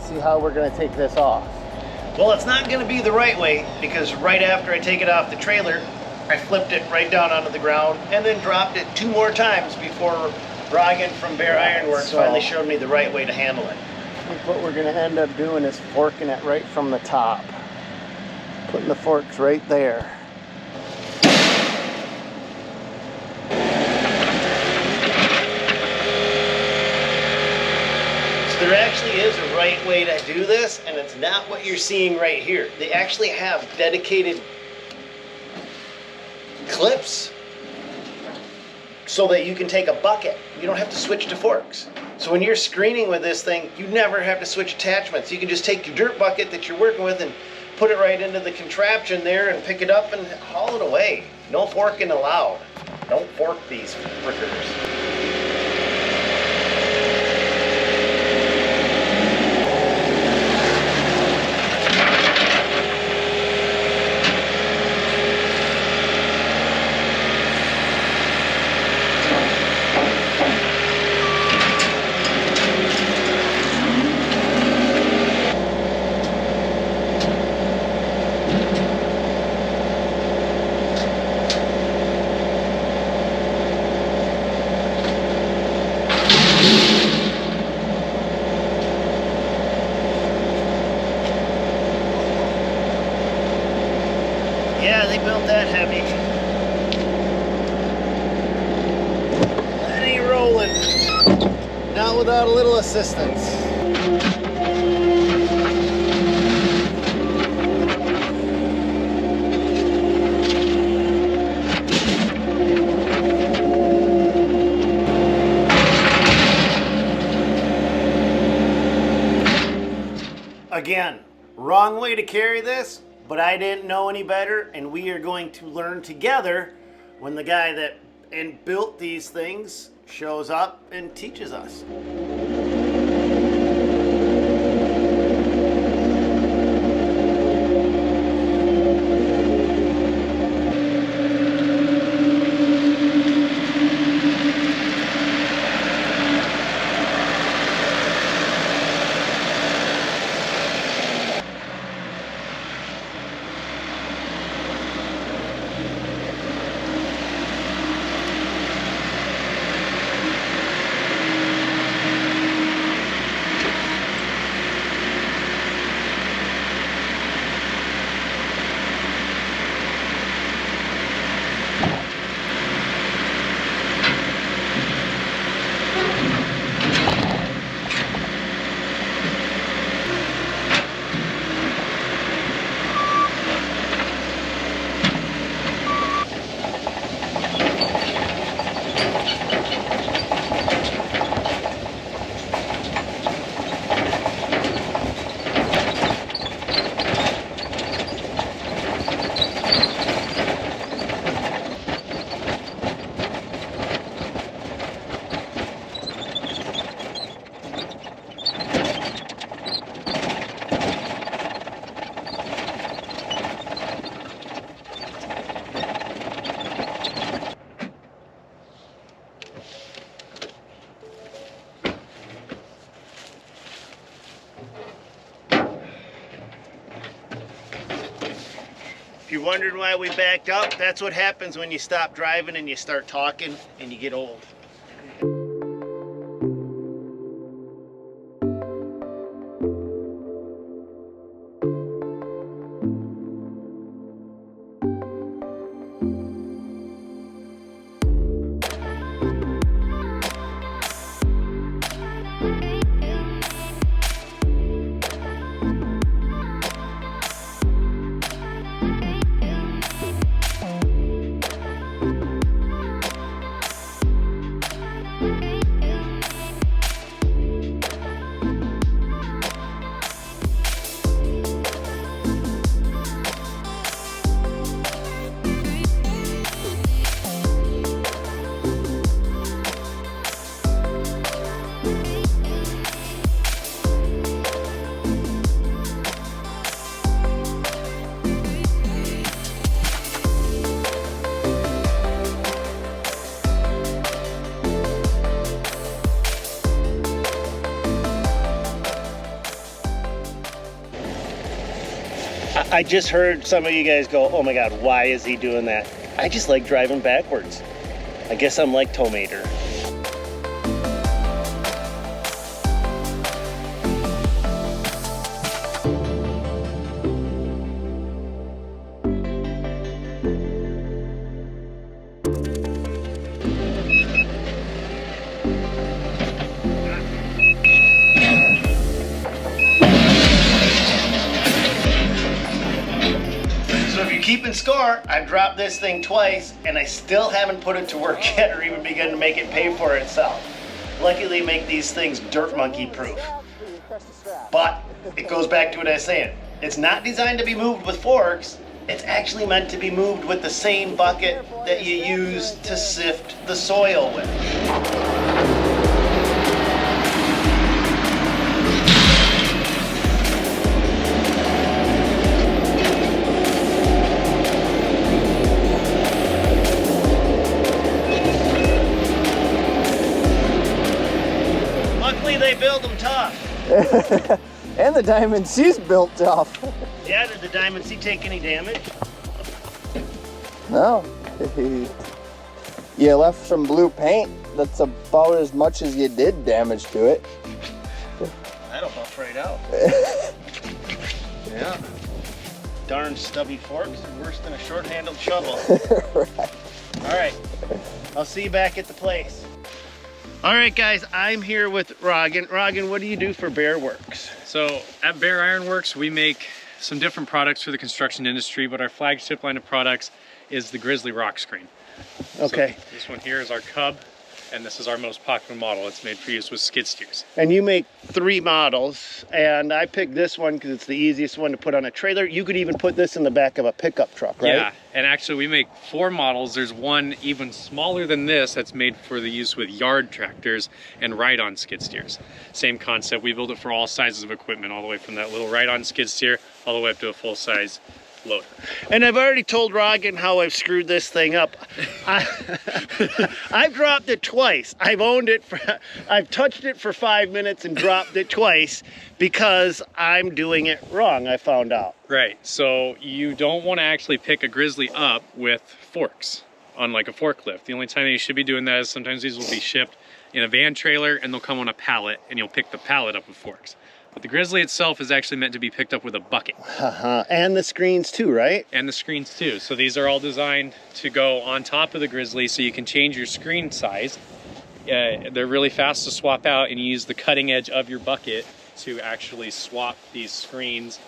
see how we're gonna take this off. Well, it's not gonna be the right way, because right after I take it off the trailer, I flipped it right down onto the ground and then dropped it 2 more times before Rogan from Bear Ironworks finally showed me the right way to handle it. I think what we're gonna end up doing is forking it right from the top. Putting the forks right there. There actually is a right way to do this, and it's not what you're seeing right here. They actually have dedicated clips so that you can take a bucket. You don't have to switch to forks. So when you're screening with this thing, you never have to switch attachments. You can just take your dirt bucket that you're working with and put it right into the contraption there and pick it up and haul it away. No forking allowed. Don't fork these frickers. Yeah, they built that heavy. That ain't rolling. Not without a little assistance. Again, wrong way to carry this. But I didn't know any better, and we are going to learn together when the guy that built these things shows up and teaches us. If you're wondering why we backed up, that's what happens when you stop driving and you start talking and you get old. I just heard some of you guys go, oh my God, why is he doing that? I just like driving backwards. I guess I'm like Tomater. So if you're keeping score, I've dropped this thing twice and I still haven't put it to work yet or even begun to make it pay for itself. Luckily, they make these things dirt monkey proof. But it goes back to what I was saying. It's not designed to be moved with forks. It's actually meant to be moved with the same bucket that you use to sift the soil with. Luckily, they build them tough. And the Diamond C's built tough. Yeah, did the Diamond C take any damage? No. You left some blue paint. That's about as much as you did damage to it. That'll buff right out. Yeah. Darn stubby forks are worse than a short-handled shovel. Right. All right, I'll see you back at the place. All right, guys, I'm here with Rogan. Rogan, what do you do for Bear Works? So at Bear Ironworks, we make some different products for the construction industry, but our flagship line of products is the Grizzly Rock Screen. Okay. So this one here is our Cub, and this is our most popular model. It's made for use with skid steers. And you make 3 models, and I picked this one because it's the easiest one to put on a trailer. You could even put this in the back of a pickup truck, right? Yeah, and actually we make 4 models. There's one even smaller than this that's made for the use with yard tractors and ride-on skid steers. Same concept. We build it for all sizes of equipment, all the way from that little ride-on skid steer all the way up to a full-size loader. And I've already told Rogan how I've screwed this thing up. I've dropped it twice. I've touched it for 5 minutes and dropped it twice because I'm doing it wrong, I found out. Right, so you don't want to actually pick a Grizzly up with forks on like a forklift. The only time that you should be doing that is sometimes these will be shipped in a van trailer and they'll come on a pallet and you'll pick the pallet up with forks. But the Grizzly itself is actually meant to be picked up with a bucket. And the screens too, right? And the screens too. So these are all designed to go on top of the Grizzly so you can change your screen size. They're really fast to swap out, and you use the cutting edge of your bucket to actually swap these screens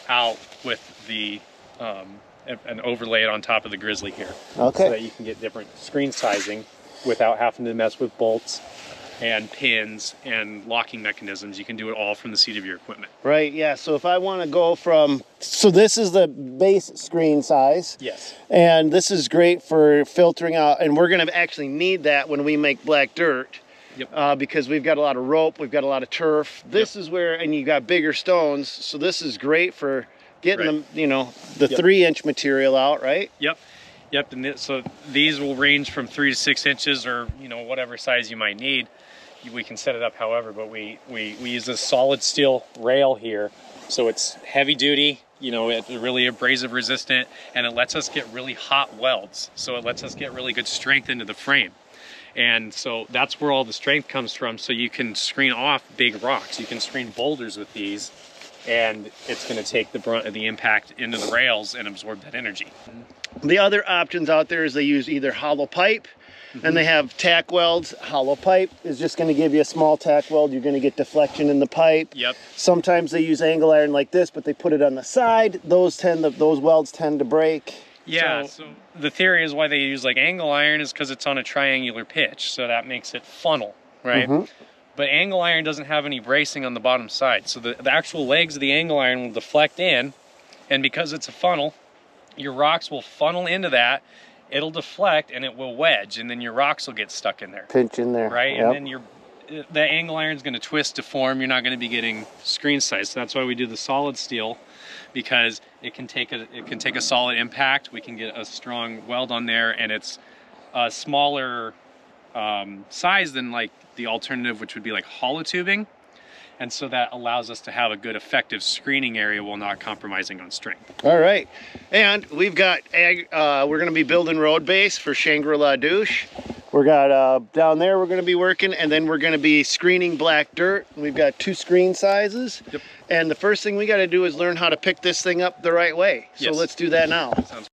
out with the and overlay it on top of the Grizzly here. Okay. So that you can get different screen sizing without having to mess with bolts and pins and locking mechanisms. You can do it all from the seat of your equipment. Right, yeah, so if I want to go from, so this is the base screen size. Yes. And this is great for filtering out, and we're going to actually need that when we make black dirt. Yep. Because we've got a lot of rope, we've got a lot of turf. This is where, and you got bigger stones, so this is great for getting them, you know, the 3-inch material out, right? Yep. Yep, and so these will range from 3 to 6 inches, or, you know, whatever size you might need. We can set it up however, but we use this solid steel rail here, so it's heavy duty, you know, it's really abrasive resistant, and it lets us get really hot welds. So it lets us get really good strength into the frame. And so that's where all the strength comes from. So you can screen off big rocks. You can screen boulders with these, and it's going to take the brunt of the impact into the rails and absorb that energy. The other options out there is they use either hollow pipe, and they have tack welds. Hollow pipe is just going to give you a small tack weld. You're going to get deflection in the pipe. Yep. Sometimes they use angle iron like this, but they put it on the side. Those welds tend to break. Yeah, so the theory is why they use like angle iron is because it's on a triangular pitch, so that makes it funnel, right? But angle iron doesn't have any bracing on the bottom side, so the actual legs of the angle iron will deflect in, and because it's a funnel, your rocks will funnel into that, it'll deflect, and it will wedge, and then your rocks will get stuck in there. Pinch in there. Right, yep. And then the angle iron's going to twist, deform, you're not going to be getting screen size, so that's why we do the solid steel, because it can take a solid impact, we can get a strong weld on there, and it's a smaller size than like the alternative, which would be like hollow tubing. And so that allows us to have a good effective screening area while not compromising on strength. All right. And we've got, we're going to be building road base for Shangri-La Douche. We got down there we're going to be working, and then we're going to be screening black dirt. We've got 2 screen sizes. Yep. And the first thing we got to do is learn how to pick this thing up the right way. So Yes. let's do that now. Sounds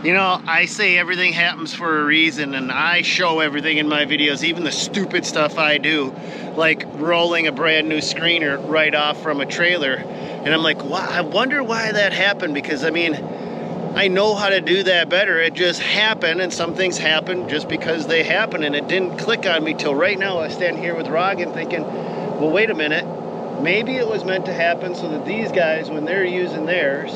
You know, I say everything happens for a reason, and I show everything in my videos, even the stupid stuff I do, like rolling a brand new screener right off from a trailer. And I'm like, wow, I wonder why that happened, because I mean, I know how to do that better. It just happened, and some things happen just because they happen, and it didn't click on me till right now. I stand here with Rogan thinking, well, wait a minute, maybe it was meant to happen so that these guys, when they're using theirs,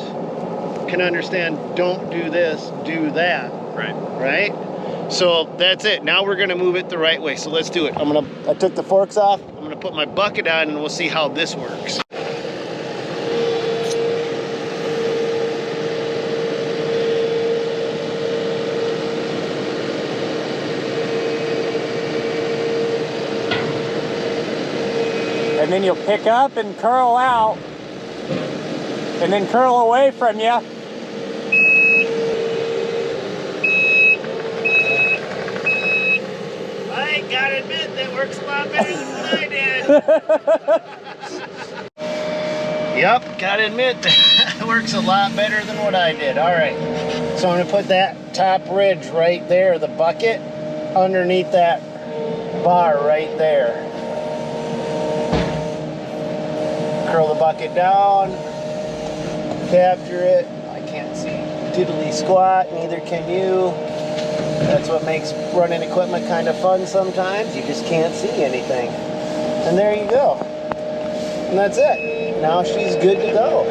can understand, don't do this, do that. Right? So that's it. Now we're gonna move it the right way. So let's do it. I took the forks off. I'm gonna put my bucket on, and we'll see how this works. And then you'll pick up and curl out, and then curl away from you. I gotta admit, that works a lot better than what I did. Yep, gotta admit, that works a lot better than what I did. All right, so I'm gonna put that top ridge right there, the bucket, underneath that bar right there. Curl the bucket down, capture it. I can't see diddly squat, neither can you. That's what makes running equipment kind of fun sometimes. You just can't see anything. And there you go. And that's it. Now she's good to go.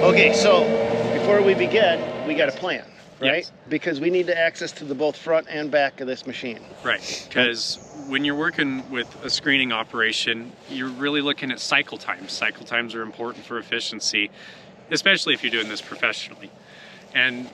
Okay, so before we begin, we got a plan. Right? Yes. Because we need to access to the both front and back of this machine. Right, because when you're working with a screening operation, you're really looking at cycle times. Cycle times are important for efficiency, especially if you're doing this professionally. And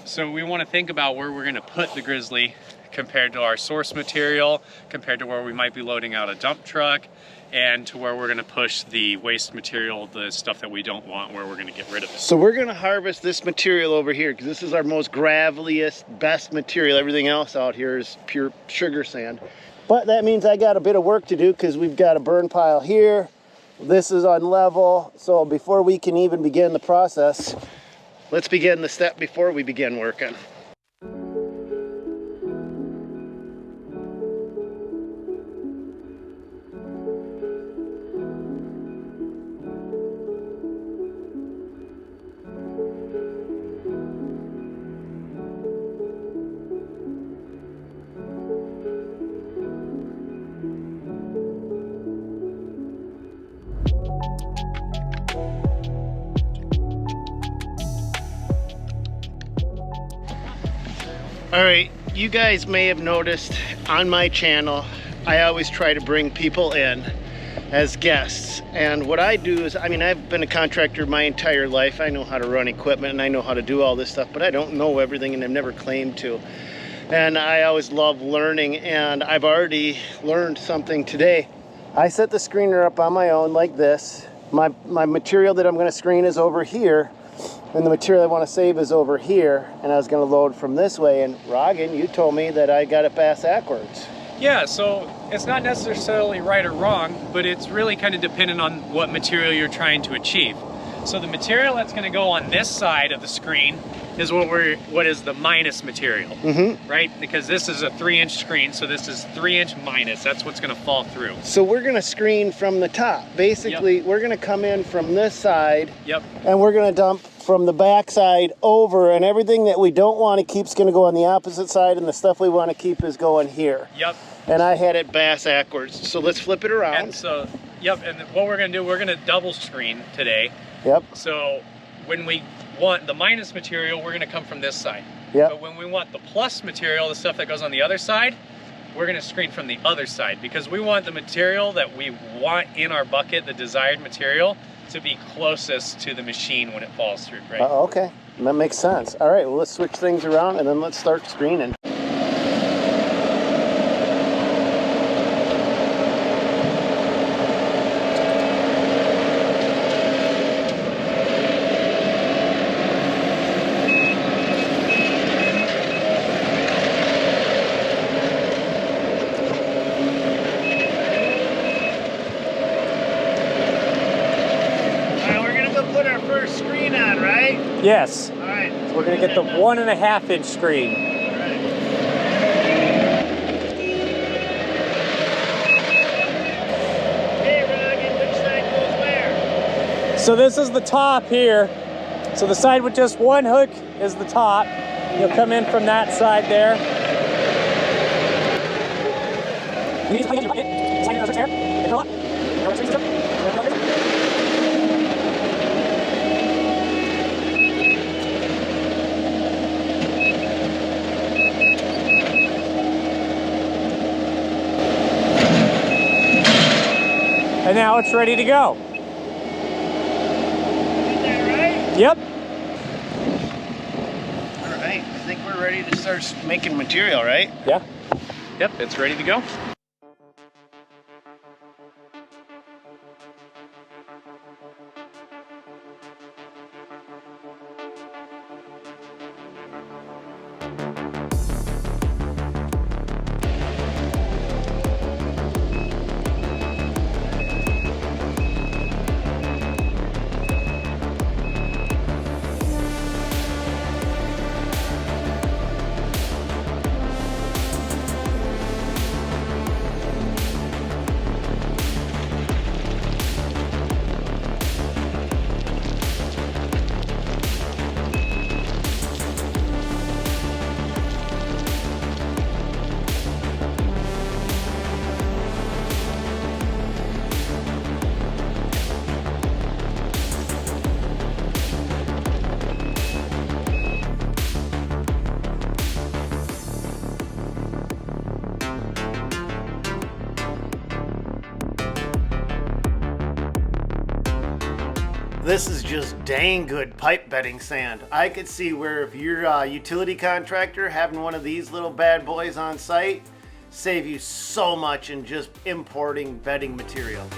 so we want to think about where we're going to put the Grizzly compared to our source material, compared to where we might be loading out a dump truck, and to where we're going to push the waste material, the stuff that we don't want, where we're going to get rid of it. So we're going to harvest this material over here because this is our most graveliest, best material. Everything else out here is pure sugar sand. But that means I got a bit of work to do because we've got a burn pile here. This is on level. So before we can even begin the process, let's begin the step before we begin working. All right, you guys may have noticed on my channel, I always try to bring people in as guests. And what I do is, I mean, I've been a contractor my entire life. I know how to run equipment and I know how to do all this stuff, but I don't know everything and I've never claimed to. And I always love learning, and I've already learned something today. I set the screener up on my own like this. My material that I'm gonna screen is over here, and the material I want to save is over here, and I was going to load from this way. And Rogan, you told me that I got it backwards. Yeah, so it's not necessarily right or wrong, but it's really kind of dependent on what material you're trying to achieve. So the material that's going to go on this side of the screen is what is the minus material, right? Because this is a 3-inch screen, so this is 3-inch minus. That's what's going to fall through. So we're going to screen from the top. Basically, we're going to come in from this side, and we're going to dump from the back side over, and everything that we don't want to keep is going to go on the opposite side, and the stuff we want to keep is going here. And I had it backwards, so let's flip it around. And so, and what we're going to do, we're going to double screen today. So when we want the minus material, we're going to come from this side. But when we want the plus material, the stuff that goes on the other side, we're going to screen from the other side, because we want the material that we want in our bucket, the desired material, to be closest to the machine when it falls through, right? Okay. That makes sense. All right, well, let's switch things around and then let's start screening. Put our first screen on, right? Yes. All right. So we're going to get the 1.5 inch screen. All right. Hey, Rogan, which side goes where? So this is the top here. So the side with just one hook is the top. You'll come in from that side there. And now it's ready to go. Is that right? Yep. All right. I think we're ready to start making material, right? Yeah. Yep, it's ready to go. This is just dang good pipe bedding sand. I could see where if you're a utility contractor, having one of these little bad boys on site save you so much in just importing bedding material.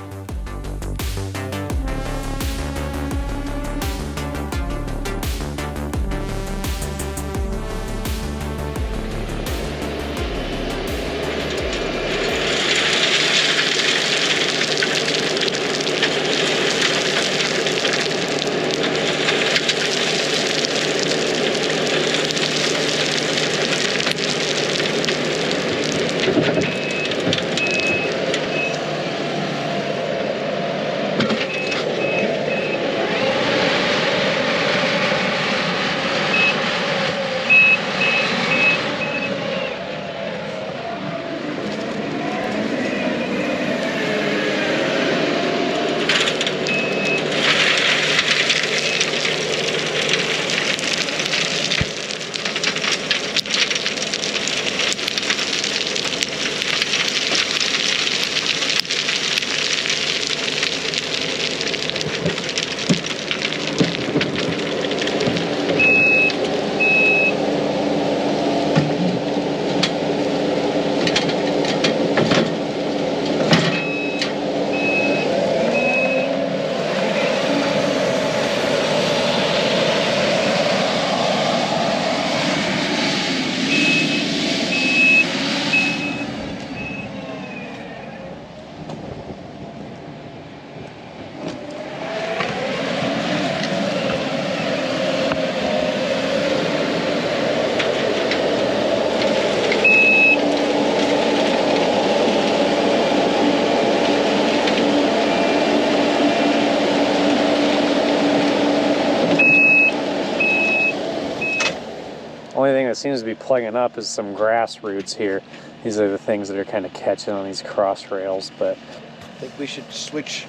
Only thing that seems to be plugging up is some grass roots here. These are the things that are kind of catching on these cross rails, but I think we should switch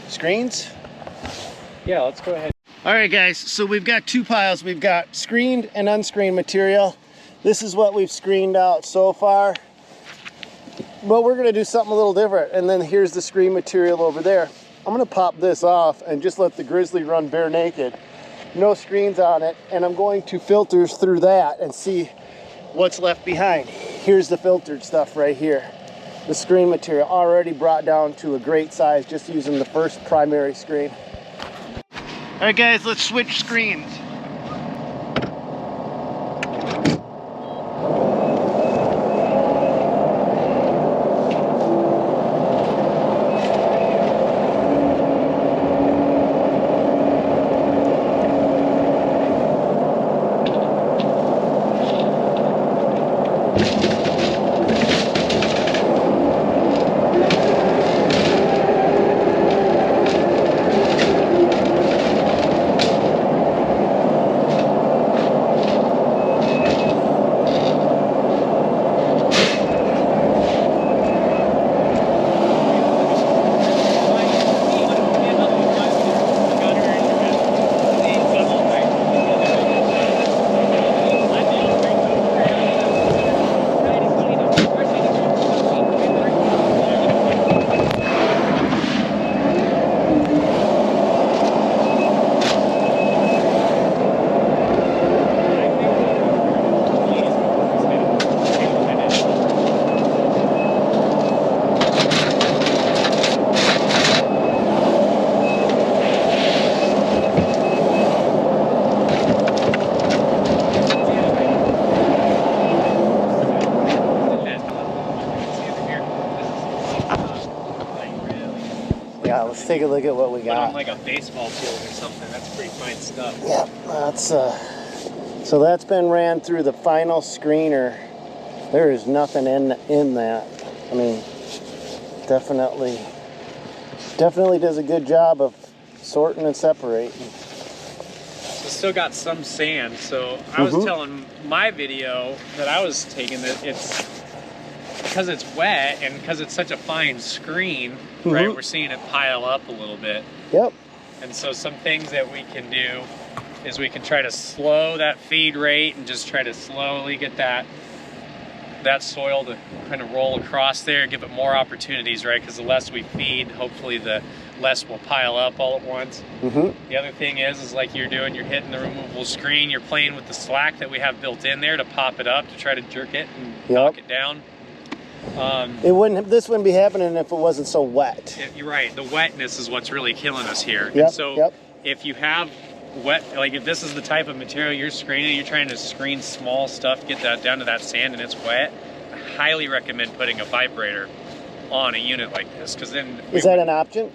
screens. yeah, let's go ahead. All right, guys, so we've got two piles. We've got screened and unscreened material. This is what we've screened out so far. But we're gonna do something a little different. And then here's the screen material over there. I'm gonna pop this off and just let the Grizzly run bare naked. no screens on it, and I'm going to filters through that and see what's left behind. Here's the filtered stuff right here. The screen material already brought down to a great size just using the first primary screen. All right guys, let's switch screens. Yeah, let's take a look at what we Put on got. like a baseball field or something. That's pretty fine stuff. Yep, that's so that's been ran through the final screener. There is nothing in that. I mean, definitely does a good job of sorting and separating. It's still got some sand, so I was telling my video that I was taking that it's because it's wet and because it's such a fine screen, right? We're seeing it pile up a little bit. Yep. And so some things that we can do is we can try to slow that feed rate and just try to slowly get that soil to kind of roll across there, give it more opportunities, right? Because the less we feed, hopefully the less will pile up all at once. The other thing is like you're doing, you're hitting the removable screen, you're playing with the slack that we have built in there to pop it up, to try to jerk it and knock it down. This wouldn't be happening if it wasn't so wet. You're right, the wetness is what's really killing us here. Yep, And so if you have wet, like if this is the type of material you're screening, you're trying to screen small stuff, get that down to that sand and it's wet, I highly recommend putting a vibrator on a unit like this, because then... Is that an option?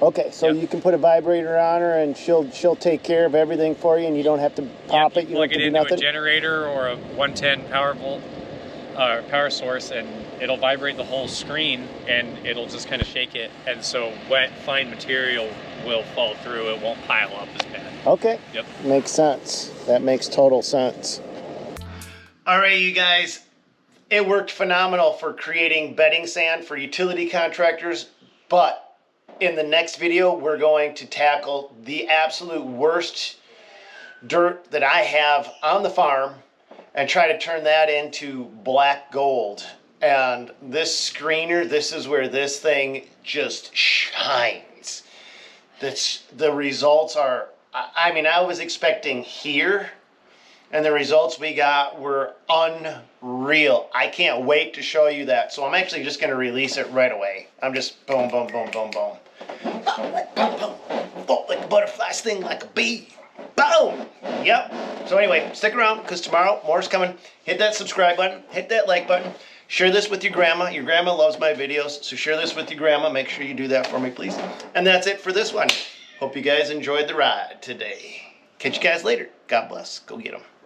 Okay, so you can put a vibrator on her and she'll take care of everything for you and you don't have to pop it, you don't have to do nothing? Plug it into a generator or a 110 power source, and it'll vibrate the whole screen and it'll just kind of shake it, and so wet, fine material will fall through, it won't pile up as bad. Okay. Yep. Makes sense. That makes total sense. All right, you guys, it worked phenomenal for creating bedding sand for utility contractors, but in the next video, we're going to tackle the absolute worst dirt that I have on the farm and try to turn that into black gold. And this screener, this is where this thing just shines. The results are, I mean, I was expecting here, and the results we got were unreal. I can't wait to show you that. So I'm actually just going to release it right away. I'm just boom, boom, boom, boom, boom. Boom, boom. Oh, like a butterfly sting, like a bee. Boom! Yep. So anyway, stick around because tomorrow more's coming. Hit that subscribe button. Hit that like button. Share this with your grandma. Your grandma loves my videos, so share this with your grandma. Make sure you do that for me, please. And that's it for this one. Hope you guys enjoyed the ride today. Catch you guys later. God bless. Go get them.